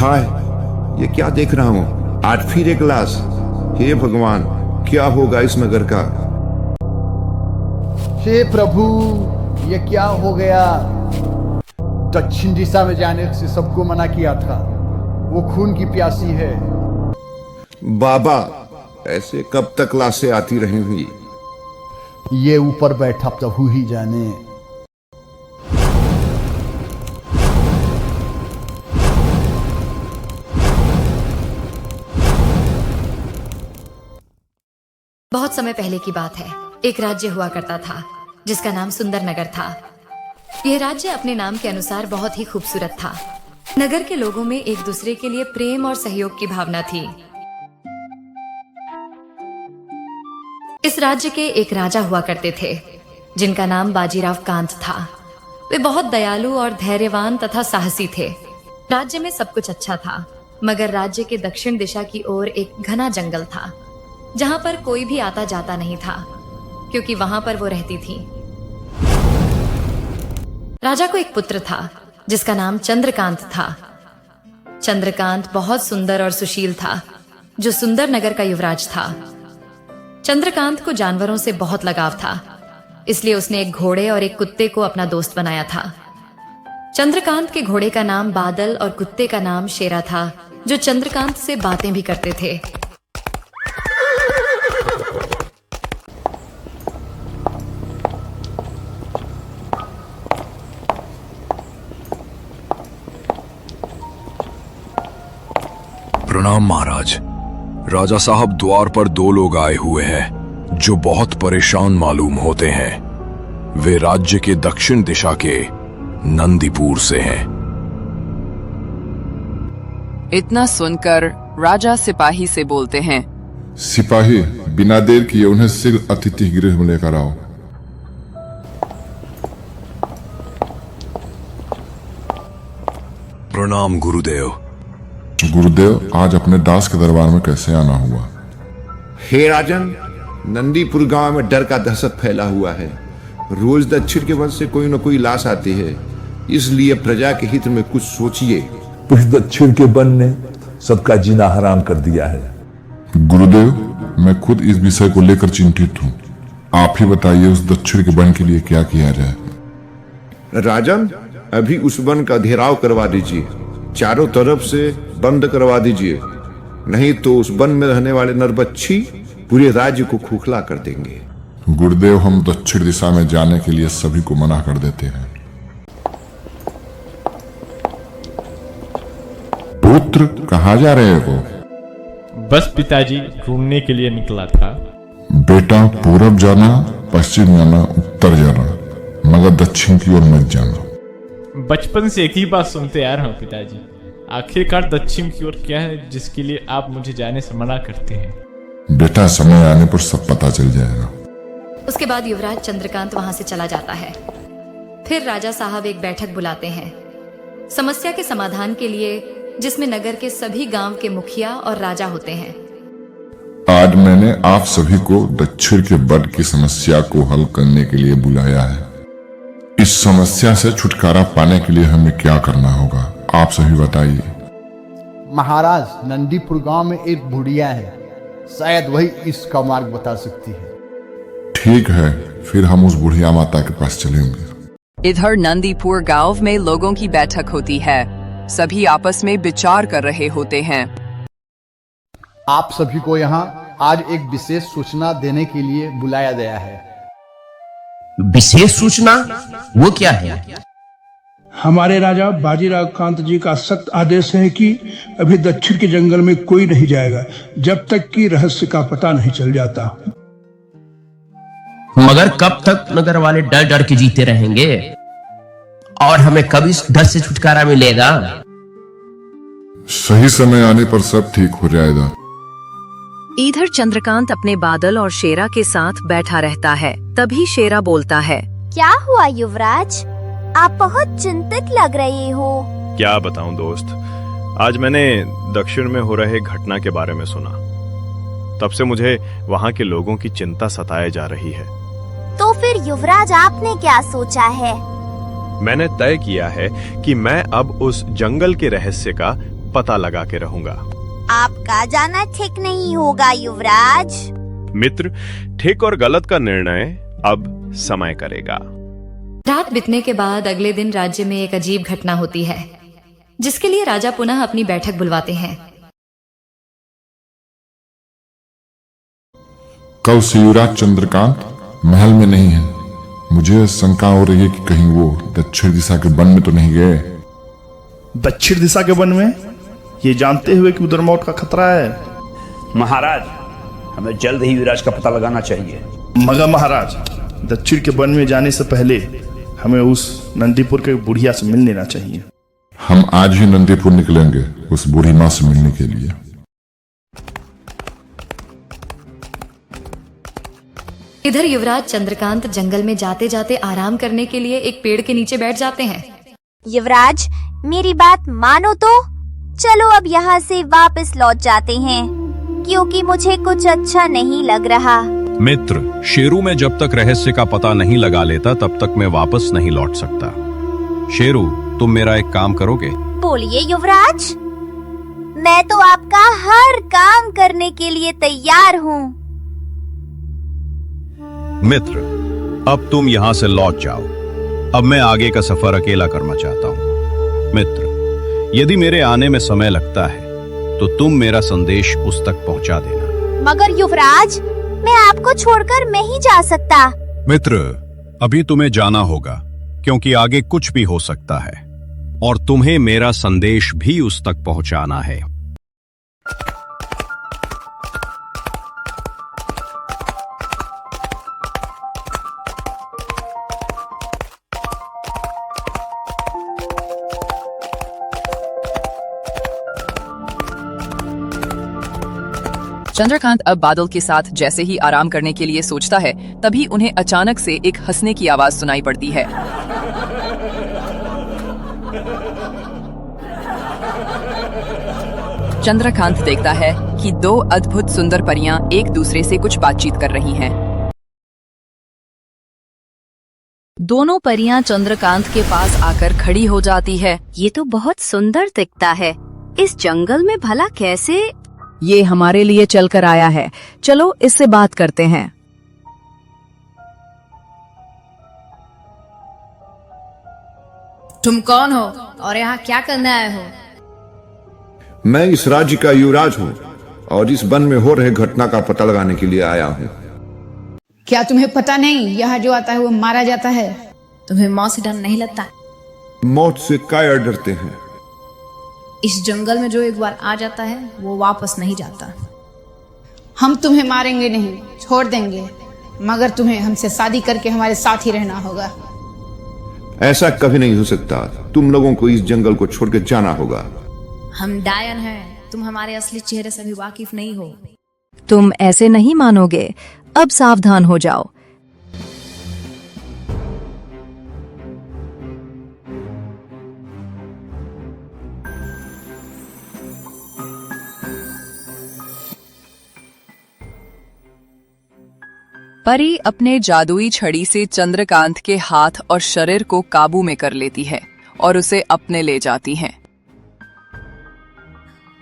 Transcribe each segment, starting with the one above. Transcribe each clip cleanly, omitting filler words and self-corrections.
हाय, ये क्या देख रहा हूँ? आज फिर एक लाश। हे भगवान, क्या होगा इस नगर का? हे प्रभु, ये क्या हो गया? दक्षिण दिशा में जाने से सबको मना किया था। वो खून की प्यासी है। बाबा, ऐसे कब तक लाशें आती रहेंगी? ये ऊपर बैठा प्रभु ही जाने। बहुत समय पहले की बात है। एक राज्य हुआ करता था जिसका नाम सुंदर नगर था। यह राज्य अपने नाम के अनुसार बहुत ही खूबसूरत था। नगर के लोगों में एक दूसरे के लिए प्रेम और सहयोग की भावना थी। इस राज्य के एक राजा हुआ करते थे जिनका नाम बाजीराव कांत था। वे बहुत दयालु और धैर्यवान तथा साहसी थे। राज्य में सब कुछ अच्छा था, मगर राज्य के दक्षिण दिशा की ओर एक घना जंगल था जहां पर कोई भी आता जाता नहीं था, क्योंकि वहां पर वो रहती थी। राजा को एक पुत्र था जिसका नाम चंद्रकांत था। चंद्रकांत बहुत सुंदर और सुशील था, जो सुंदर नगर का युवराज था। चंद्रकांत को जानवरों से बहुत लगाव था, इसलिए उसने एक घोड़े और एक कुत्ते को अपना दोस्त बनाया था। चंद्रकांत के घोड़े का नाम बादल और कुत्ते का नाम शेरा था, जो चंद्रकांत से बातें भी करते थे। प्रणाम महाराज। राजा साहब, द्वार पर दो लोग आए हुए हैं जो बहुत परेशान मालूम होते हैं। वे राज्य के दक्षिण दिशा के नंदीपुर से हैं। इतना सुनकर राजा सिपाही से बोलते हैं, सिपाही, बिना देर किए उन्हें शीघ्र अतिथि गृह में लेकर आओ। प्रणाम गुरुदेव। गुरुदेव, आज अपने दास के दरबार में कैसे आना हुआ? हे राजन, नंदीपुर गांव में डर का दहशत फैला हुआ है। रोज दक्षिण के वन से कोई न कोई लाश आती है, इसलिए प्रजा के हित में कुछ सोचिए। उस दक्षिण के वन ने सबका जीना हराम कर दिया है। गुरुदेव, मैं खुद इस विषय को लेकर चिंतित हूँ। आप ही बताइए, उस दक्षिण के वन के लिए क्या किया जाए? राजन, अभी उस वन का घेराव करवा दीजिए। चारों तरफ से बंद करवा दीजिए, नहीं तो उस वन में रहने वाले नरबच्छी पूरे राज्य को खोखला कर देंगे। गुरुदेव, हम दक्षिण दिशा में जाने के लिए सभी को मना कर देते हैं। पुत्र, कहाँ जा रहे हो? बस पिताजी, ढूंढने के लिए निकला था। बेटा, पूरब जाना, पश्चिम जाना, उत्तर जाना, मगर दक्षिण की ओर मत जाना। बचपन से एक ही बात सुनते आ रहा हूँ पिताजी। आखिरकार दक्षिण की ओर क्या है जिसके लिए आप मुझे जाने से मना करते हैं? बेटा, समय आने पर सब पता चल जाएगा। उसके बाद युवराज चंद्रकांत वहां से चला जाता है। फिर राजा साहब एक बैठक बुलाते हैं समस्या के समाधान के लिए, जिसमें नगर के सभी गांव के मुखिया और राजा होते हैं। आज मैंने आप सभी को दक्षिण के वन की समस्या को हल करने के लिए बुलाया है। इस समस्या से छुटकारा पाने के लिए हमें क्या करना होगा, आप सभी बताइए। महाराज, नंदीपुर गांव में एक बुढ़िया है, शायद वही इसका मार्ग बता सकती है। ठीक है, फिर हम उस बुढ़िया माता के पास चलेंगे। इधर नंदीपुर गांव में लोगों की बैठक होती है। सभी आपस में विचार कर रहे होते हैं। आप सभी को यहाँ आज एक विशेष सूचना देने के लिए बुलाया गया है। विशेष सूचना? वो क्या है? हमारे राजा बाजीराव कांत जी का सख्त आदेश है कि अभी दक्षिण के जंगल में कोई नहीं जाएगा जब तक कि रहस्य का पता नहीं चल जाता। मगर कब तक नगर वाले डर डर के जीते रहेंगे और हमें कब इस डर से छुटकारा मिलेगा? सही समय आने पर सब ठीक हो जाएगा। इधर चंद्रकांत अपने बादल और शेरा के साथ बैठा रहता है। तभी शेरा बोलता है, क्या हुआ युवराज? आप बहुत चिंतित लग रहे हो। क्या बताऊं दोस्त, आज मैंने दक्षिण में हो रहे घटना के बारे में सुना। तब से मुझे वहाँ के लोगों की चिंता सताए जा रही है। तो फिर युवराज, आपने क्या सोचा है? मैंने तय किया है कि मैं अब उस जंगल के रहस्य का पता लगा के रहूंगा। आपका जाना ठीक नहीं होगा युवराज। मित्र, ठीक और गलत का निर्णय अब समय करेगा। रात बीतने के बाद अगले दिन राज्य में एक अजीब घटना होती है, जिसके लिए राजा पुनः अपनी बैठक बुलवाते हैं। कल से युवराज चंद्रकांत महल में नहीं है। मुझे शंका हो रही है कि कहीं वो दक्षिण दिशा के वन में तो नहीं गए। दक्षिण दिशा के वन में, ये जानते हुए कि उधर मौत का खतरा है। महाराज, हमें जल्द ही युवराज का पता लगाना चाहिए। मगर महाराज, दक्षिण के वन में जाने से पहले हमें उस नंदीपुर के बुढ़िया से मिल लेना चाहिए। हम आज ही नंदीपुर निकलेंगे उस बूढ़ी माँ से मिलने के लिए। इधर युवराज चंद्रकांत जंगल में जाते जाते आराम करने के लिए एक पेड़ के नीचे बैठ जाते हैं। युवराज, मेरी बात मानो तो चलो अब यहाँ से वापस लौट जाते हैं, क्योंकि मुझे कुछ अच्छा नहीं लग रहा। मित्र, शेरू मैं जब तक रहस्य का पता नहीं लगा लेता तब तक मैं वापस नहीं लौट सकता। शेरू, तुम मेरा एक काम करोगे? बोलिए युवराज, मैं तो आपका हर काम करने के लिए तैयार हूँ। मित्र, अब तुम यहाँ से लौट जाओ। अब मैं आगे का सफर अकेला करना चाहता हूँ। मित्र, यदि मेरे आने में समय लगता है तो तुम मेरा संदेश उस तक पहुँचा देना। मगर युवराज, मैं आपको छोड़कर नहीं जा सकता। मित्र, अभी तुम्हें जाना होगा, क्योंकि आगे कुछ भी हो सकता है और तुम्हें मेरा संदेश भी उस तक पहुंचाना है। चंद्रकांत अब बादल के साथ जैसे ही आराम करने के लिए सोचता है, तभी उन्हें अचानक से एक हंसने की आवाज सुनाई पड़ती है। चंद्रकांत देखता है कि दो अद्भुत सुंदर परियां एक दूसरे से कुछ बातचीत कर रही हैं। दोनों परियां चंद्रकांत के पास आकर खड़ी हो जाती है। ये तो बहुत सुंदर दिखता है। इस जंगल में भला कैसे? ये हमारे लिए चलकर आया है, चलो इससे बात करते हैं। तुम कौन हो और यहाँ क्या करने आए हो? मैं इस राज्य का युवराज हूँ और इस वन में हो रहे घटना का पता लगाने के लिए आया हूँ। क्या तुम्हें पता नहीं, यहाँ जो आता है वो मारा जाता है? तुम्हें मौत से डर नहीं लगता? मौत से काय डरते हैं? इस जंगल में जो एक बार आ जाता है वो वापस नहीं जाता। हम तुम्हें मारेंगे नहीं, छोड़ देंगे, मगर तुम्हें हमसे शादी करके हमारे साथ ही रहना होगा। ऐसा कभी नहीं हो सकता। तुम लोगों को इस जंगल को छोड़ के जाना होगा। हम डायन हैं, तुम हमारे असली चेहरे से भी वाकिफ नहीं हो। तुम ऐसे नहीं मानोगे, अब सावधान हो जाओ। परी अपने जादुई छड़ी से चंद्रकांत के हाथ और शरीर को काबू में कर लेती है और उसे अपने ले जाती है।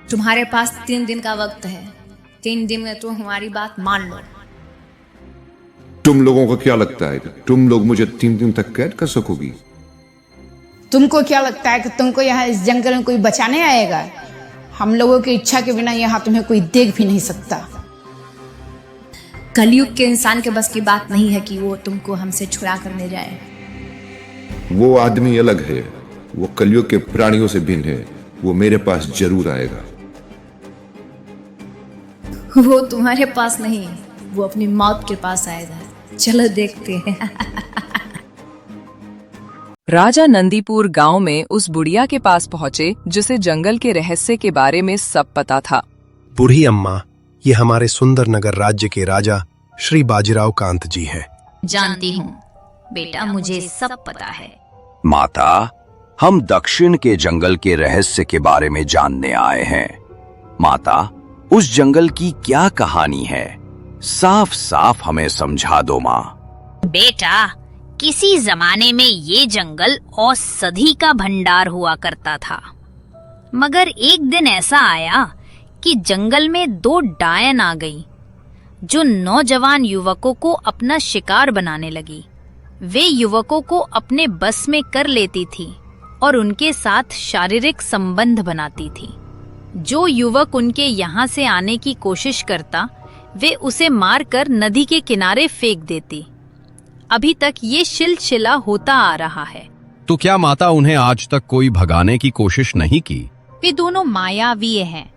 तुम्हारे पास 3 दिन का वक्त है। 3 दिन में तुम हमारी बात मान लो। तुम लोगों को क्या लगता है तुम लोग मुझे 3 दिन तक कैद कर सकोगी? तुमको क्या लगता है कि तुमको यहाँ इस जंगल में कोई बचाने आएगा? हम लोगों की इच्छा के बिना यहाँ तुम्हें कोई देख भी नहीं सकता। कलयुग के इंसान के बस की बात नहीं है कि वो तुमको हमसे छुड़ा कर ले जाए। वो आदमी अलग है, वो कलयुग के प्राणियों से भिन्न है। वो मेरे पास जरूर आएगा। वो तुम्हारे पास नहीं, वो अपनी मौत के पास आएगा। चलो देखते हैं। राजा नंदीपुर गांव में उस बुढ़िया के पास पहुंचे जिसे जंगल के रहस्य के बारे में सब पता था। बूढ़ी अम्मा, ये हमारे सुंदर नगर राज्य के राजा श्री बाजीराव कांत जी हैं। जानती हूँ बेटा, मुझे सब पता है। माता, हम दक्षिण के जंगल के रहस्य के बारे में जानने आए हैं। माता, उस जंगल की क्या कहानी है? साफ साफ हमें समझा दो माँ। बेटा, किसी जमाने में ये जंगल औषधि का भंडार हुआ करता था। मगर एक दिन ऐसा आया कि जंगल में 2 डायन आ गई जो नौजवान युवकों को अपना शिकार बनाने लगी। वे युवकों को अपने बस में कर लेती थी और उनके साथ शारीरिक संबंध बनाती थी। जो युवक उनके यहाँ से आने की कोशिश करता वे उसे मारकर नदी के किनारे फेंक देती। अभी तक ये सिलसिला होता आ रहा है। तो क्या माता उन्हें आज तक कोई भगाने की कोशिश नहीं की? वे दोनों मायावी हैं।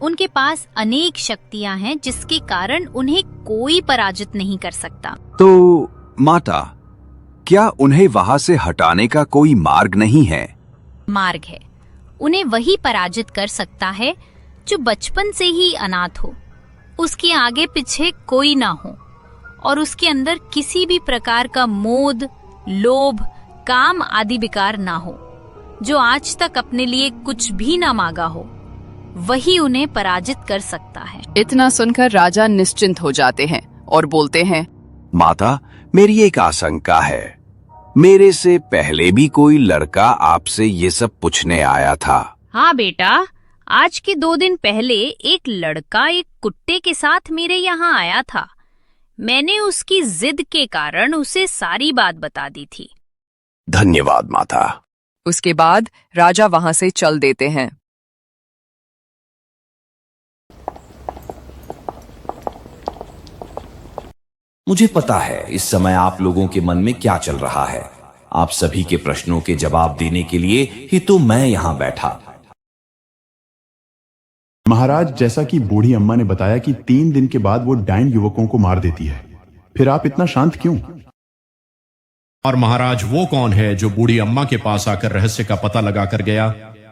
उनके पास अनेक शक्तियां हैं जिसके कारण उन्हें कोई पराजित नहीं कर सकता। तो माता, क्या उन्हें वहां से हटाने का कोई मार्ग नहीं है? मार्ग है। उन्हें वही पराजित कर सकता है जो बचपन से ही अनाथ हो, उसके आगे पीछे कोई ना हो और उसके अंदर किसी भी प्रकार का मोद, लोभ, काम आदि विकार ना हो, जो आज तक अपने लिए कुछ भी ना मांगा हो, वही उन्हें पराजित कर सकता है। इतना सुनकर राजा निश्चिंत हो जाते हैं और बोलते हैं, माता, मेरी एक आशंका है। मेरे से पहले भी कोई लड़का आपसे ये सब पूछने आया था। हाँ बेटा, आज के 2 दिन पहले एक लड़का एक कुत्ते के साथ मेरे यहाँ आया था। मैंने उसकी जिद के कारण उसे सारी बात बता दी थी। धन्यवाद माता। उसके बाद राजा वहां से चल देते हैं। मुझे पता है इस समय आप लोगों के मन में क्या चल रहा है। आप सभी के प्रश्नों के जवाब देने के लिए ही तो मैं यहाँ बैठा। महाराज, जैसा कि बूढ़ी अम्मा ने बताया कि 3 दिन के बाद वो डायन युवकों को मार देती है, फिर आप इतना शांत क्यों? और महाराज, वो कौन है जो बूढ़ी अम्मा के पास आकर रहस्य का पता लगा कर गया?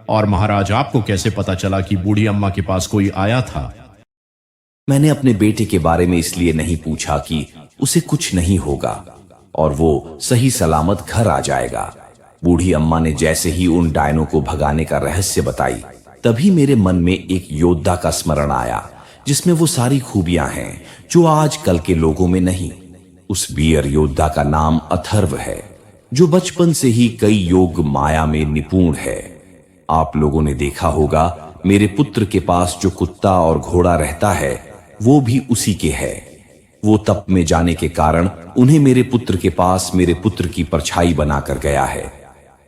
और महाराज, आपको कैसे पता चला कि बूढ़ी अम्मा के पास कोई आया था? मैंने अपने बेटे के बारे में इसलिए नहीं पूछा कि उसे कुछ नहीं होगा और वो सही सलामत घर आ जाएगा। बूढ़ी अम्मा ने जैसे ही उन डायनों को भगाने का रहस्य बताई, तभी मेरे मन में एक योद्धा का स्मरण आया जिसमें वो सारी खूबियां हैं जो आज कल के लोगों में नहीं। उस वीर योद्धा का नाम अथर्व है, जो बचपन से ही कई योग माया में निपुण है। आप लोगों ने देखा होगा, मेरे पुत्र के पास जो कुत्ता और घोड़ा रहता है वो भी उसी के है। वो तप में जाने के कारण उन्हें मेरे पुत्र के पास मेरे पुत्र की परछाई बनाकर गया है।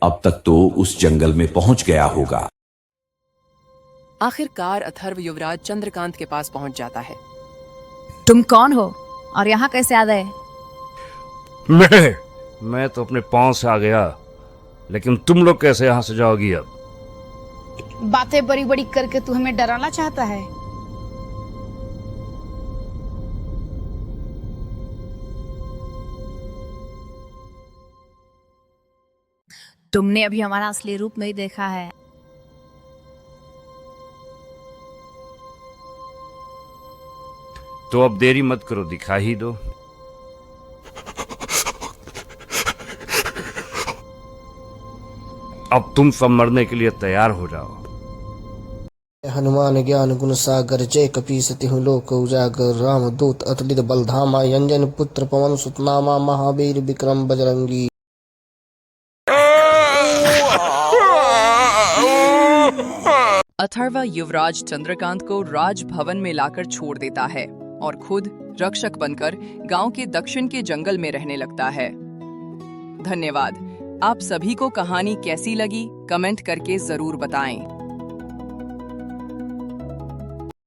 अब तक तो उस जंगल में पहुंच गया होगा। आखिरकार अथर्व युवराज चंद्रकांत के पास पहुंच जाता है। तुम कौन हो और यहाँ कैसे आ गए? मैं तो अपने पांव से आ गया, लेकिन तुम लोग कैसे यहाँ से जाओगी? अब बातें बड़ी बड़ी करके तू हमें डराना चाहता है। तुमने अभी हमारा असली रूप नहीं देखा है। तो अब देरी मत करो, दिखा ही दो। अब तुम सब मरने के लिए तैयार हो जाओ। हनुमान ज्ञान गुण सागर, जय कपीसति हूँ लोक उजागर, राम दूत अतुलित बलधामा, अंजन पुत्र पवन सुत नामा, महावीर विक्रम बजरंगी। अथर्व युवराज चंद्रकांत को राजभवन में लाकर छोड़ देता है और खुद रक्षक बनकर गांव के दक्षिण के जंगल में रहने लगता है। धन्यवाद। आप सभी को कहानी कैसी लगी कमेंट करके जरूर बताएं।